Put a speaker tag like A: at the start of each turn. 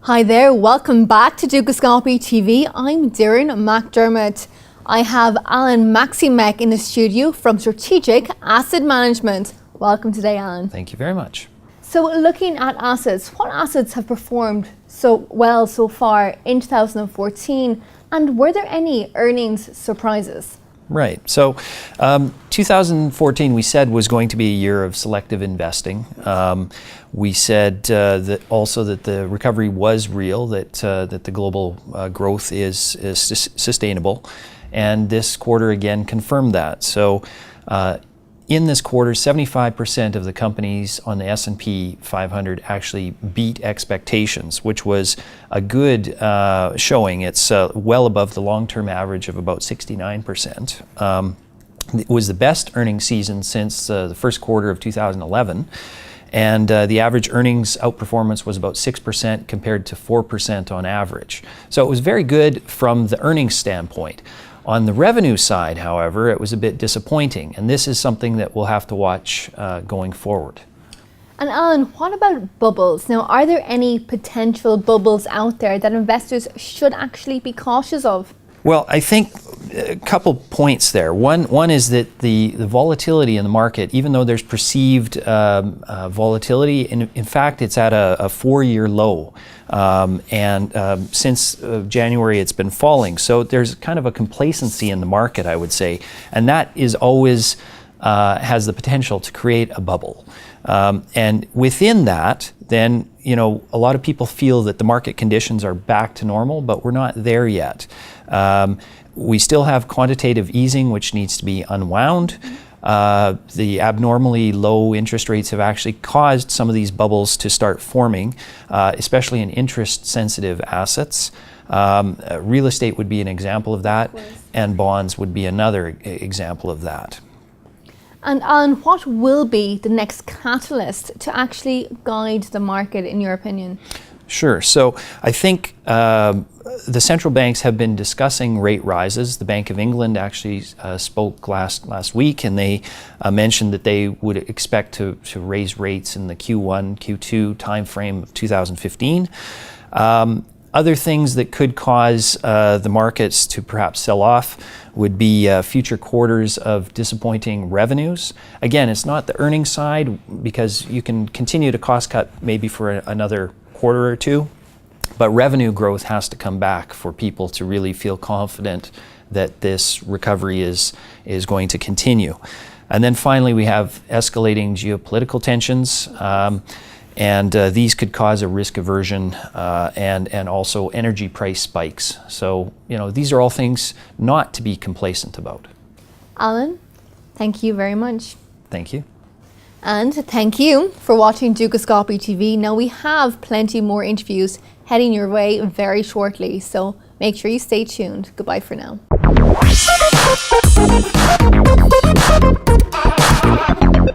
A: Hi there, welcome back to Dukascopy TV. I'm Darren McDermott. I have Allan Maksymec in the studio from Strategic Asset Management. Welcome today, Allan.
B: Thank you very much.
A: So looking at assets, what assets have performed so well so far in 2014, and were there any earnings surprises?
B: Right. So 2014 we said was going to be a year of selective investing. We said that also that the recovery was real, that the global growth is sustainable, and this quarter again confirmed that. So in this quarter, 75% of the companies on the S&P 500 actually beat expectations, which was a good showing. It's well above the long-term average of about 69%. It was the best earnings season since the first quarter of 2011. And the average earnings outperformance was about 6% compared to 4% on average. So it was very good from the earnings standpoint. On the revenue side, however, it was a bit disappointing, and this is something that we'll have to watch going forward.
A: And Allan, what about bubbles? Now, are there any potential bubbles out there that investors should actually be cautious of?
B: Well, I think a couple points there. One is that the volatility in the market, even though there's perceived volatility, in fact, it's at a 4-year low. And since January, it's been falling. So there's kind of a complacency in the market, I would say. And that is always has the potential to create a bubble. And within that, then, you know, a lot of people feel that the market conditions are back to normal, but we're not there yet. We still have quantitative easing, which needs to be unwound. The abnormally low interest rates have actually caused some of these bubbles to start forming, especially in interest-sensitive assets. Real estate would be an example of that, and bonds would be another example of that.
A: And Allan, what will be the next catalyst to actually guide the market, in your opinion?
B: Sure. So I think the central banks have been discussing rate rises. The Bank of England actually spoke last week, and they mentioned that they would expect to raise rates in the Q1, Q2 timeframe of 2015. Other things that could cause the markets to perhaps sell off would be future quarters of disappointing revenues. Again, it's not the earnings side, because you can continue to cost cut maybe for another quarter or two, but revenue growth has to come back for people to really feel confident that this recovery is going to continue. And then finally, we have escalating geopolitical tensions. And these could cause a risk aversion and also energy price spikes. So, you know, these are all things not to be complacent about.
A: Allan, thank you very much.
B: Thank you.
A: And thank you for watching Dukascopy TV. Now, we have plenty more interviews heading your way very shortly, so make sure you stay tuned. Goodbye for now.